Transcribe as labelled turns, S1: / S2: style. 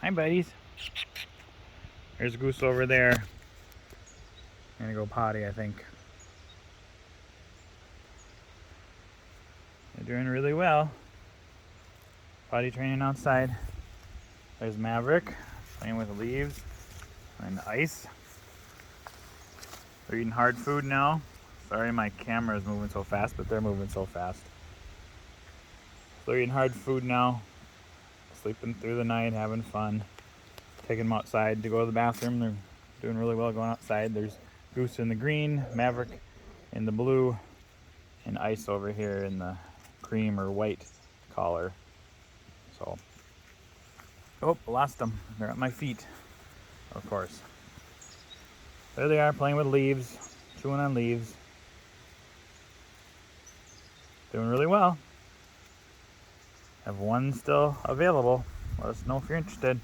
S1: Hi, buddies. There's Goose over there. I'm gonna go potty, I think. They're doing really well. Potty training outside. There's Maverick playing with leaves and ice. They're eating hard food now. Sorry my camera is moving so fast, but they're moving so fast. So they're eating hard food now. Sleeping through the night, having fun. Taking them outside to go to the bathroom. They're doing really well going outside. There's Goose in the green, Maverick in the blue, and Ice over here in the cream or white collar. So, oh, lost them. They're at my feet, of course. There they are playing with leaves, chewing on leaves. Doing really well. Have one still available. Let us know if you're interested.